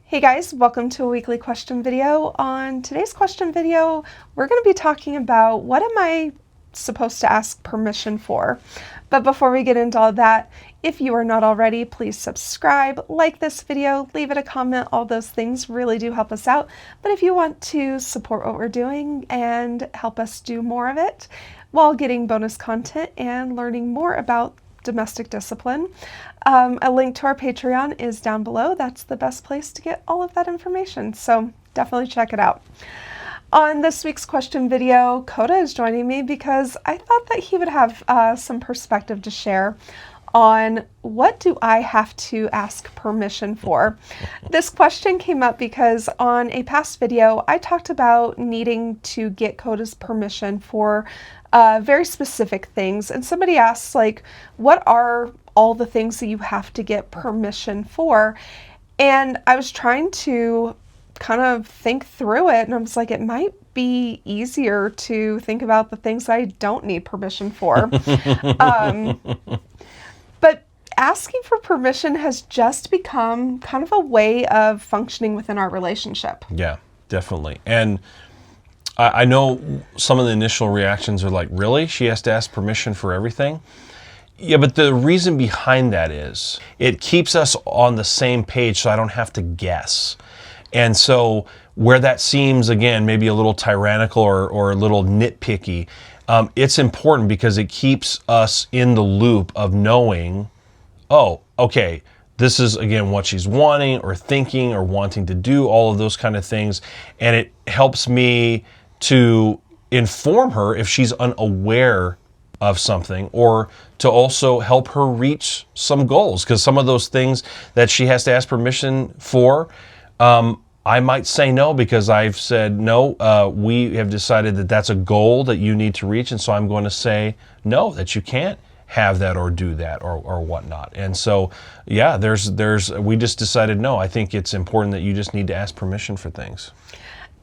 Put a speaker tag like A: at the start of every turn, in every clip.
A: Hey guys, welcome to a weekly question video. On today's question video, we're going to be talking about what am I supposed to ask permission for? But before we get into all that, if you are not already, please subscribe, like this video, leave it a comment. All those things really do help us out. But if you want to support what we're doing and help us do more of it while getting bonus content and learning more about domestic discipline, a link to our Patreon is down below. That's the best place to get all of that information, so definitely check it out. On this week's question video, Coda is joining me because I thought that he would have some perspective to share on what do I have to ask permission for. This question came up because on a past video, I talked about needing to get Coda's permission for very specific things. And somebody asked, like, what are all the things that you have to get permission for? And I was trying to kind of think through it, and I was like, it might be easier to think about the things I don't need permission for. But asking for permission has just become kind of a way of functioning within our relationship.
B: Yeah, definitely. And I know some of the initial reactions are like, really? She has to ask permission for everything? Yeah, but the reason behind that is it keeps us on the same page so I don't have to guess. And so where that seems, again, maybe a little tyrannical or a little nitpicky, it's important because it keeps us in the loop of knowing, oh, okay, this is, again, what she's wanting or thinking or wanting to do, all of those kind of things. And it helps me to inform her if she's unaware of something, or to also help her reach some goals. Because some of those things that she has to ask permission for, I might say no because I've said, no, we have decided that that's a goal that you need to reach. And so I'm going to say no, that you can't have that or do that or whatnot. And so, yeah, we just decided, no, I think it's important that you just need to ask permission for things.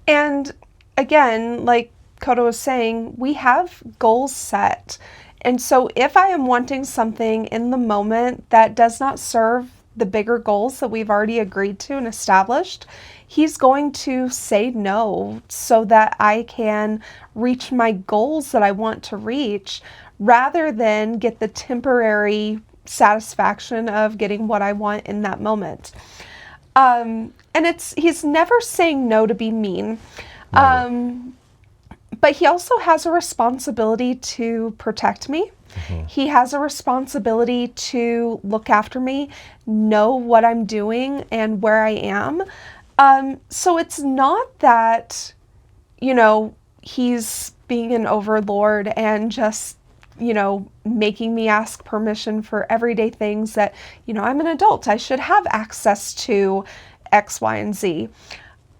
A: And again, like Coda was saying, we have goals set. And so if I am wanting something in the moment that does not serve the bigger goals that we've already agreed to and established, he's going to say no so that I can reach my goals that I want to reach, rather than get the temporary satisfaction of getting what I want in that moment. And he's never saying no to be mean. But he also has a responsibility to protect me. Mm-hmm. He has a responsibility to look after me, know what I'm doing and where I am. So it's not that, he's being an overlord and just, making me ask permission for everyday things that, I'm an adult. I should have access to X, Y, and Z.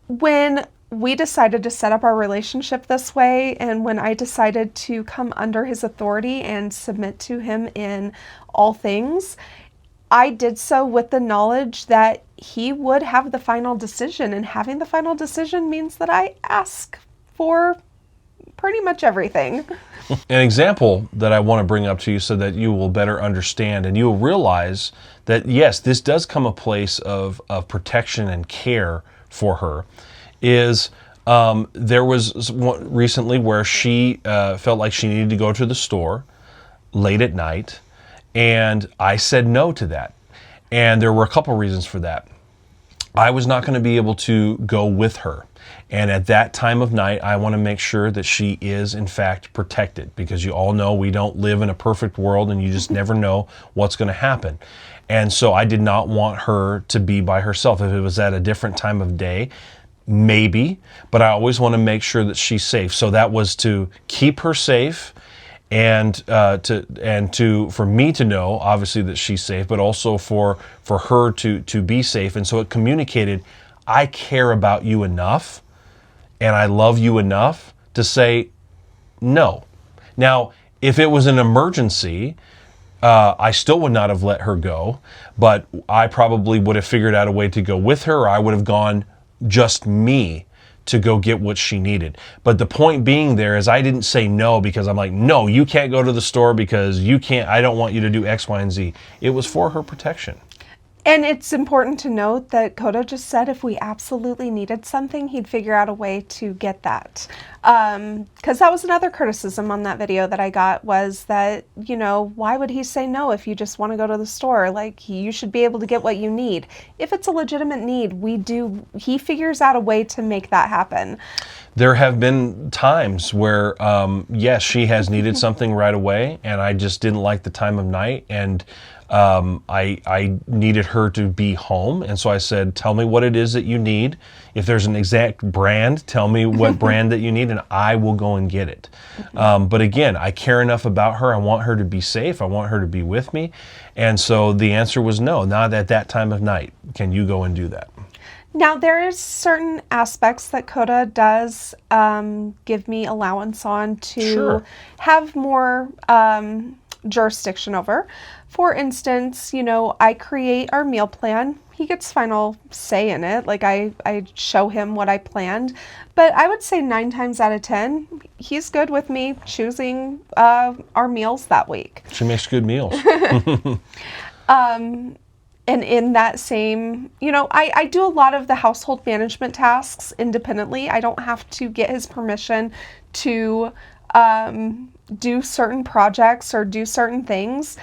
A: When we decided to set up our relationship this way, and when I decided to come under his authority and submit to him in all things, I did so with the knowledge that he would have the final decision, and having the final decision means that I ask for pretty much everything.
B: An example that I want to bring up to you so that you will better understand and you will realize that, yes, this does come a place of protection and care for her, is there was recently where she felt like she needed to go to the store late at night, and I said no to that. And there were a couple reasons for that. I was not going to be able to go with her. And at that time of night, I want to make sure that she is, in fact, protected, because you all know we don't live in a perfect world and you just never know what's going to happen. And so I did not want her to be by herself. If it was at a different time of day, maybe, but I always want to make sure that she's safe. So that was to keep her safe, and for me to know, obviously, that she's safe, but also for her to be safe. And so it communicated, I care about you enough and I love you enough to say no. Now, if it was an emergency, I still would not have let her go, but I probably would have figured out a way to go with her, or I would have gone just me to go get what she needed. But the point being there is I didn't say no because I'm like, no, you can't go to the store because I don't want you to do X, Y, and Z. It was for her protection.
A: And it's important to note that Coda just said if we absolutely needed something, he'd figure out a way to get that. Because that was another criticism on that video that I got, was that, you know, why would he say no if you just want to go to the store? Like, you should be able to get what you need. If it's a legitimate need, he figures out a way to make that happen.
B: There have been times where, yes, she has needed something right away, and I just didn't like the time of night, and I needed her to be home, and so I said, tell me what it is that you need. If there's an exact brand, tell me what brand that you need, and I will go and get it. But again, I care enough about her. I want her to be safe. I want her to be with me. And so the answer was no, not at that time of night. Can you go and do that?
A: Now, there is certain aspects that Coda does give me allowance on to
B: Sure.
A: have more jurisdiction over. For instance, you know, I create our meal plan. He gets final say in it. Like, I show him what I planned. But I would say 9 times out of 10, he's good with me choosing our meals that week.
B: She makes good meals.
A: And in that same, you know, I do a lot of the household management tasks independently. I don't have to get his permission to do certain projects or do certain things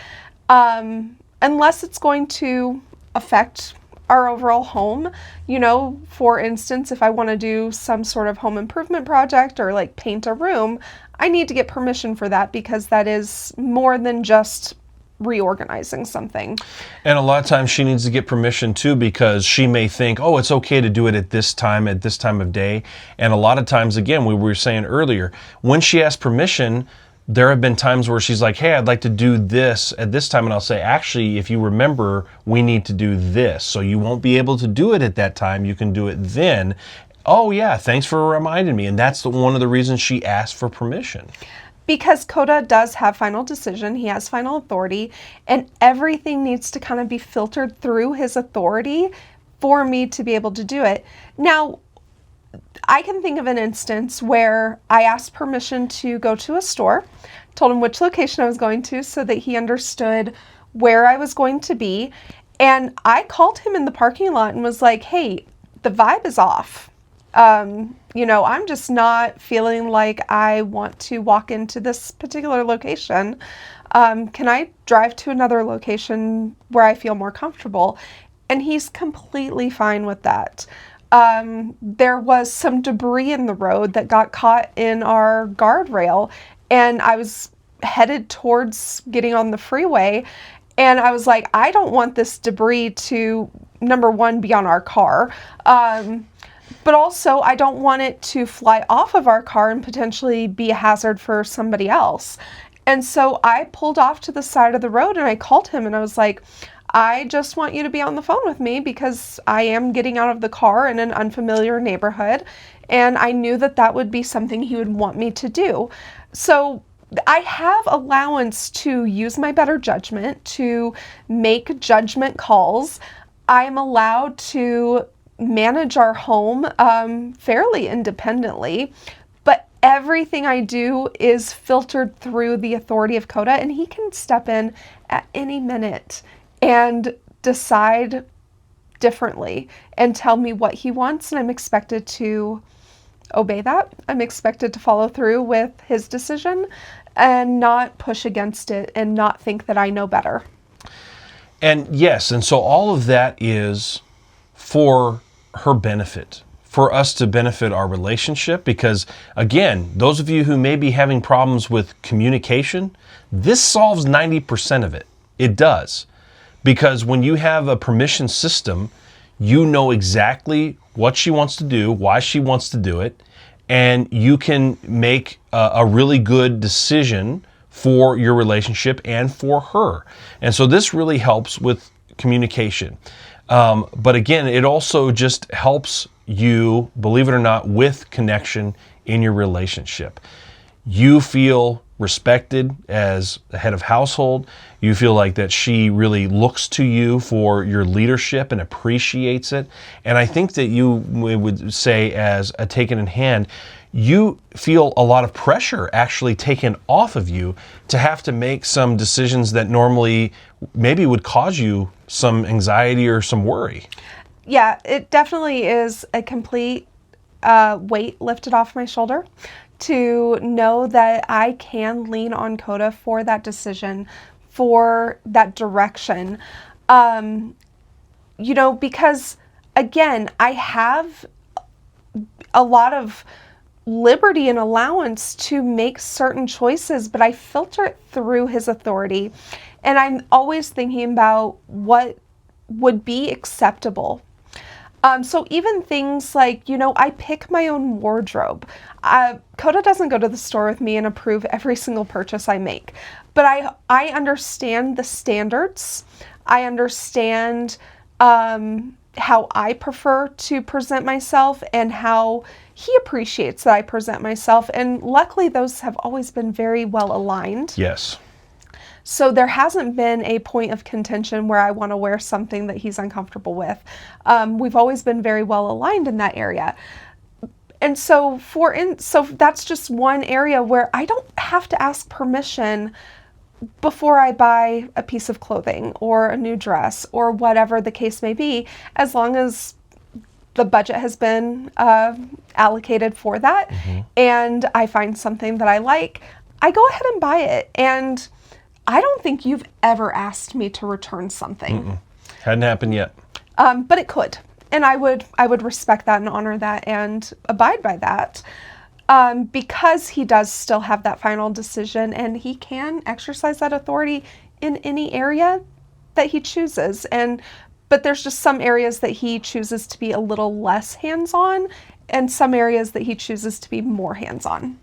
A: unless it's going to affect our overall home. You know, for instance, if I want to do some sort of home improvement project or like paint a room, I need to get permission for that, because that is more than just reorganizing something.
B: And a lot of times she needs to get permission too, because she may think, oh, it's okay to do it at this time of day. And a lot of times, again, we were saying earlier, when she asks permission, there have been times where she's like, hey, I'd like to do this at this time. And I'll say, actually, if you remember, we need to do this. So you won't be able to do it at that time. You can do it then. Oh, yeah, thanks for reminding me. And that's one of the reasons she asked for permission.
A: Because Coda does have final decision, he has final authority, and everything needs to kind of be filtered through his authority for me to be able to do it. Now, I can think of an instance where I asked permission to go to a store, told him which location I was going to so that he understood where I was going to be, and I called him in the parking lot and was like, hey, the vibe is off. You know, I'm just not feeling like I want to walk into this particular location. Can I drive to another location where I feel more comfortable? And he's completely fine with that. There was some debris in the road that got caught in our guardrail, and I was headed towards getting on the freeway, and I was like, I don't want this debris to, number one, be on our car. But also, I don't want it to fly off of our car and potentially be a hazard for somebody else. And so I pulled off to the side of the road and I called him and I was like, I just want you to be on the phone with me because I am getting out of the car in an unfamiliar neighborhood. And I knew that that would be something he would want me to do. So I have allowance to use my better judgment, to make judgment calls. I'm allowed to manage our home fairly independently, but everything I do is filtered through the authority of Coda, and he can step in at any minute and decide differently and tell me what he wants, and I'm expected to obey that. I'm expected to follow through with his decision and not push against it and not think that I know better.
B: And yes, and so all of that is for her benefit, for us to benefit our relationship, because again, those of you who may be having problems with communication, this solves 90% of it. It does. Because when you have a permission system, you know exactly what she wants to do, why she wants to do it, and you can make a really good decision for your relationship and for her. And so this really helps with communication. But again, it also just helps you, believe it or not, with connection in your relationship. You feel respected as the head of household. You feel like that she really looks to you for your leadership and appreciates it. And I think that you would say, as a taken in hand, you feel a lot of pressure actually taken off of you to have to make some decisions that normally maybe would cause you some anxiety or some worry.
A: Yeah, it definitely is a complete weight lifted off my shoulder to know that I can lean on Coda for that decision, for that direction. Because again, I have a lot of liberty and allowance to make certain choices, but I filter it through his authority. And I'm always thinking about what would be acceptable. So even things like, I pick my own wardrobe. Coda doesn't go to the store with me and approve every single purchase I make, but I understand the standards. I understand how I prefer to present myself and how he appreciates that I present myself. And luckily, those have always been very well aligned.
B: Yes.
A: So there hasn't been a point of contention where I want to wear something that he's uncomfortable with. We've always been very well aligned in that area. And so so that's just one area where I don't have to ask permission before I buy a piece of clothing or a new dress or whatever the case may be, as long as the budget has been allocated for that, and I find something that I like, I go ahead and buy it. And I don't think you've ever asked me to return something.
B: Hadn't happened yet.
A: But it could. And I would respect that and honor that and abide by that. Because he does still have that final decision, and he can exercise that authority in any area that he chooses. But there's just some areas that he chooses to be a little less hands-on, and some areas that he chooses to be more hands-on.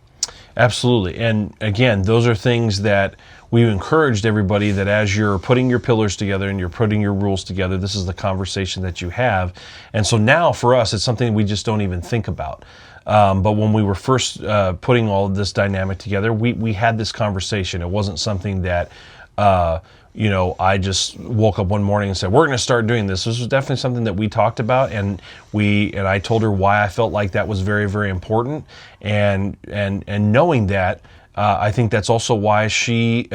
B: Absolutely. And again, those are things that we've encouraged everybody, that as you're putting your pillars together and you're putting your rules together, this is the conversation that you have. And so now for us, it's something we just don't even think about. But when we were first putting all of this dynamic together, we had this conversation. It wasn't something that, I just woke up one morning and said, we're going to start doing this. This was definitely something that we talked about, and I told her why I felt like that was very, very important. And knowing that, I think that's also why she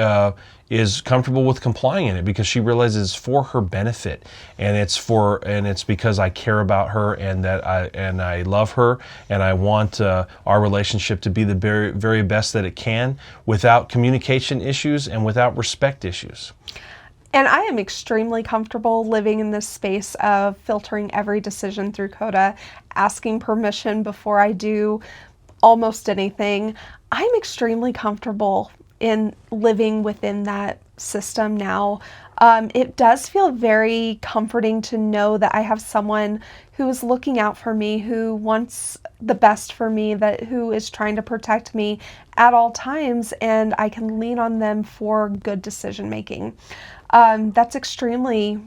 B: is comfortable with complying in it, because she realizes it's for her benefit, and it's because I care about her, and that I love her, and I want our relationship to be the very, very best that it can, without communication issues and without respect issues.
A: And I am extremely comfortable living in this space of filtering every decision through Coda, asking permission before I do almost anything. I'm extremely comfortable in living within that system now. It does feel very comforting to know that I have someone who is looking out for me, who wants the best for me, who is trying to protect me at all times, and I can lean on them for good decision making. That's extremely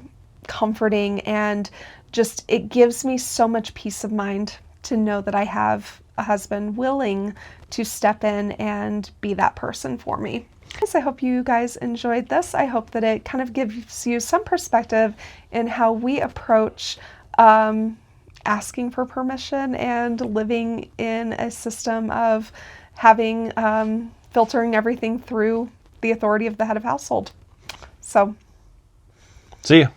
A: comforting, and just it gives me so much peace of mind to know that I have a husband willing to step in and be that person for me. I hope you guys enjoyed this. I hope that it kind of gives you some perspective in how we approach asking for permission and living in a system of having filtering everything through the authority of the head of household. So,
B: see ya.